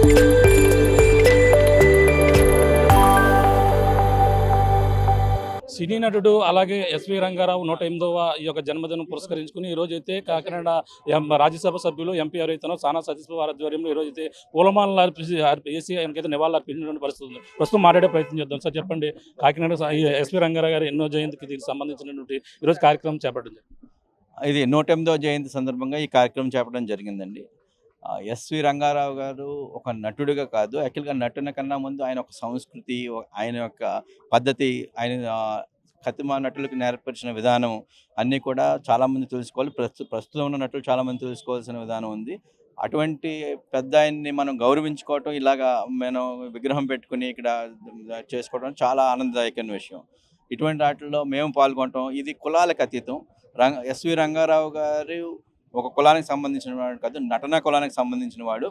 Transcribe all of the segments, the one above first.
సినీ నటుడు అలాగే ఎస్వి రంగారావు 108వ ఈ యొక్క జన్మదినం పురస్కరించుకుని ఈ రోజు అయితే కాకినాడ రాజ్యసభ సభ్యులు ఎంపీ ఎవరైతే సానా సతీష్ బాబు ఆధ్వర్యంలో ఈ రోజు అయితే పూలమాలలు వేసి ఆయనకైతే నివాళులు అర్పించినటువంటి పరిస్థితి ఉంది. ప్రస్తుతం మాట్లాడే ప్రయత్నం చేద్దాం. సార్ చెప్పండి, కాకినాడ ఎస్వి రంగారావు గారు ఎన్నో జయంతికి దీనికి సంబంధించినటువంటి ఈరోజు కార్యక్రమం చేపట్టింది. ఇది 108వ జయంతి సందర్భంగా ఈ కార్యక్రమం చేపట్టడం జరిగిందండి. ఎస్వి రంగారావు గారు ఒక నటుడిగా కాదు, యాక్చువల్గా నటన కన్నా ముందు ఆయన ఒక సంస్కృతి, ఆయన యొక్క పద్ధతి, ఆయన కతిమా నటులకు నేర్పరిచిన విధానం అన్నీ కూడా చాలామంది తెలుసుకోవాలి. ప్రస్తుతం ఉన్న నటులు చాలామంది తెలుసుకోవాల్సిన విధానం ఉంది. అటువంటి పెద్ద ఆయన్ని మనం గౌరవించుకోవటం, ఇలాగా మనం విగ్రహం పెట్టుకుని ఇక్కడ చేసుకోవడం చాలా ఆనందదాయకమైన విషయం. ఇటువంటి వాటిల్లో మేము పాల్గొనటం, ఇది కులాలకు అతీతం. ఎస్వి రంగారావు గారు ఒక కులానికి సంబంధించిన వాడు కాదు, నటనా కులానికి సంబంధించిన వాడు.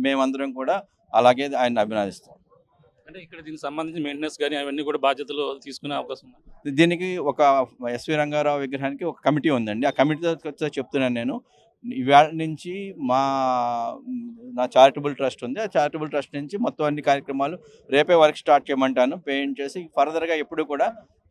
మేమందరం కూడా అలాగే ఆయన అభినందిస్తాం. అంటే ఇక్కడ దీనికి సంబంధించి మెయింటెనెన్స్ కానీ అవన్నీ కూడా బాధ్యతలు తీసుకునే అవకాశం ఉంది. దీనికి ఒక ఎస్వి రంగారావు విగ్రహానికి ఒక కమిటీ ఉందండి. ఆ కమిటీతో చెప్తున్నాను నేను. ఇవాళ నుంచి నా చారిటబుల్ ట్రస్ట్ ఉంది. ఆ చారిటబుల్ ట్రస్ట్ నుంచి మొత్తం అన్ని కార్యక్రమాలు రేపే వర్క్ స్టార్ట్ చేయమంటాను. పేమెంట్ చేసి ఫర్దర్గా ఎప్పుడు కూడా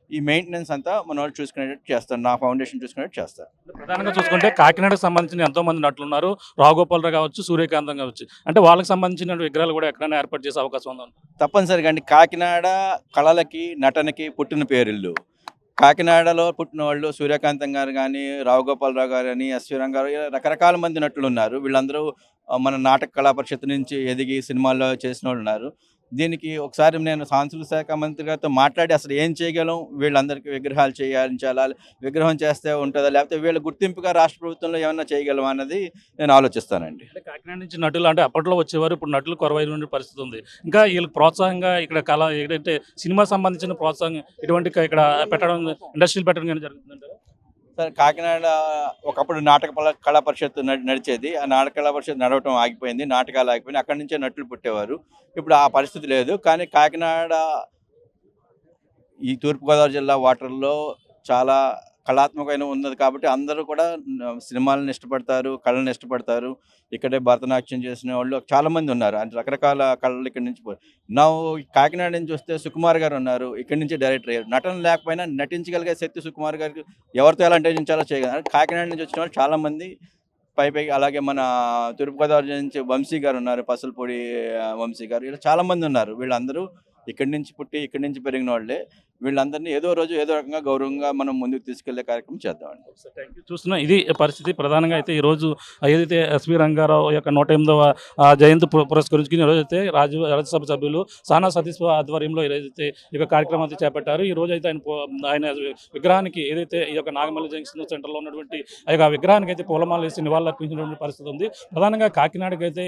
ఈ మెయింటెనెన్స్ అంతా మన వాళ్ళు చూసుకునేటట్టు చేస్తాను. నా ఫౌండేషన్ చూసుకునేట్టు చేస్తాను. ప్రధానంగా చూసుకుంటే కాకినాడకు సంబంధించిన ఎంతో మంది నటులు ఉన్నారు. రావుగోపాలరావు కావచ్చు, సూర్యకాంతం కావచ్చు. అంటే వాళ్ళకి సంబంధించిన విగ్రహాలు కూడా ఎక్కడైనా ఏర్పాటు చేసే అవకాశం ఉందా? తప్పనిసరిగా అండి. కాకినాడ కళలకి, నటనకి పుట్టిన పేరిల్లు. కాకినాడలో పుట్టిన వాళ్ళు సూర్యకాంతం గారు కానీ, రావుగోపాలరావు గారు కానీ, ఎస్వి రంగారావు, ఇలా రకరకాల మంది నటులు ఉన్నారు. వీళ్ళందరూ మన నాటక కళా పరిషత్ నుంచి ఎదిగి సినిమాల్లో చేసిన వాళ్ళు ఉన్నారు. దీనికి ఒకసారి నేను సాంస్కృతిక శాఖ మంత్రి గారితో మాట్లాడి అసలు ఏం చేయగలం, వీళ్ళందరికీ విగ్రహాలు చేయాలా, విగ్రహం చేస్తే ఉంటుందా, లేకపోతే వీళ్ళ గుర్తింపుగా రాష్ట్ర ప్రభుత్వంలో ఏమన్నా చేయగలం అన్నది నేను ఆలోచిస్తానండి. అంటే కాకినాడ నుంచి నటులు అంటే అప్పట్లో వచ్చేవారు, ఇప్పుడు నటులు కొరవైన పరిస్థితి ఉంది. ఇంకా వీళ్ళకి ప్రోత్సాహంగా ఇక్కడ కళ ఏంటంటే సినిమా సంబంధించిన ప్రోత్సాహం ఇటువంటి ఇక్కడ పెట్టడం, ఇండస్ట్రీలు పెట్టడం కానీ జరుగుతుందంటారు. సార్, కాకినాడ ఒకప్పుడు నాటక కళా పరిషత్ నడిచేది. ఆ నాటక కళా పరిషత్ నడవటం ఆగిపోయింది, నాటకాలు ఆగిపోయింది. అక్కడి నుంచే నటులు పుట్టేవారు. ఇప్పుడు ఆ పరిస్థితి లేదు. కానీ కాకినాడ ఈ తూర్పుగోదావరి జిల్లా వాటర్లో చాలా కళాత్మకమైన ఉన్నది కాబట్టి అందరూ కూడా సినిమాలను ఇష్టపడతారు, కళలను ఇష్టపడతారు. ఇక్కడే భరతనాట్యం చేసిన వాళ్ళు చాలామంది ఉన్నారు. అంటే రకరకాల కళలు ఇక్కడి నుంచి కాకినాడ నుంచి వస్తే సుకుమార్ గారు ఉన్నారు, ఇక్కడి నుంచి డైరెక్టర్ అయ్యారు. నటన లేకపోయినా నటించగలిగే శక్తి సుకుమార్ గారికి ఎవరితో ఎలా నటించాలో చేయగలరు. కాకినాడ నుంచి వచ్చిన వాళ్ళు చాలామంది పైపైకి. అలాగే మన తూర్పుగోదావరి నుంచి వంశీ గారు ఉన్నారు, పసలపూడి వంశీ గారు, ఇలా చాలామంది ఉన్నారు. వీళ్ళందరూ ఇక్కడి నుంచి పుట్టి ఇక్కడి నుంచి పెరిగిన వాళ్ళే. వీళ్ళందరినీ ఏదో రోజు ఏదో రకంగా గౌరవంగా మనం ముందుకు తీసుకెళ్లే కార్యక్రమం చేద్దామండి. చూస్తున్నా ఇది పరిస్థితి. ప్రధానంగా అయితే ఈరోజు ఏదైతే ఎస్వి రంగారావు యొక్క 108వ జయంతి పురస్కరించుకుని ఈరోజు అయితే రాజ్యసభ సభ్యులు సానా సతీష్ ఆధ్వర్యంలో ఏదైతే ఈ కార్యక్రమం అయితే చేపట్టారు. ఈ రోజు అయితే ఆయన విగ్రహానికి ఏదైతే ఈ యొక్క నాగమల్లి జంక్షన్ సెంటర్లో ఉన్నటువంటి ఆ యొక్క విగ్రహానికి అయితే పూలమాల వేసి నివాళులు అర్పించినటువంటి పరిస్థితి ఉంది. ప్రధానంగా కాకినాడకి అయితే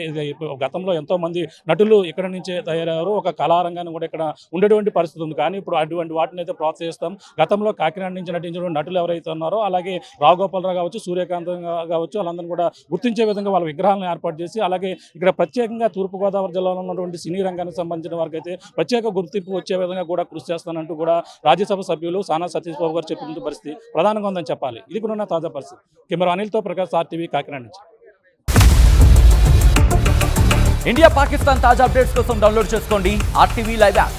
గతంలో ఎంతో మంది నటులు ఇక్కడ నుంచే తయారయ్యారు. ఒక కళారంగాన్ని కూడా ఇక్కడ ఉండేటువంటి పరిస్థితి ఉంది. కానీ ఇప్పుడు అటువంటి వాటిని అయితే ప్రోత్సహిస్తాం. గతంలో కాకినాడ నుంచి నటించిన నటులు ఎవరైతే ఉన్నారో, అలాగే రావుగోపాలరావు కావచ్చు, సూర్యకాంతం కావచ్చు, వాళ్ళందరినీ కూడా గుర్తించే విధంగా వాళ్ళ విగ్రహాలను ఏర్పాటు చేసి, అలాగే ఇక్కడ ప్రత్యేకంగా తూర్పుగోదావరి జిల్లాలో ఉన్నటువంటి సినీ రంగానికి సంబంధించిన వారికి అయితే ప్రత్యేక గుర్తింపు వచ్చే విధంగా కూడా కృషి చేస్తానంటూ కూడా రాజ్యసభ సభ్యులు సానా సతీష్ బాబు గారు చెప్పిన పరిస్థితి ప్రధానంగా ఉందని చెప్పాలి. ఇది కూడా తాజా పరిస్థితి. కెమెరా అనిల్తో ప్రకాష్, RTV కాకినాడ నుంచి. ఇండియా పాకిస్తాన్ తాజా అప్డేట్స్ కోసం డౌన్లోడ్ చేసుకోండి RTV లైవ్ యాప్.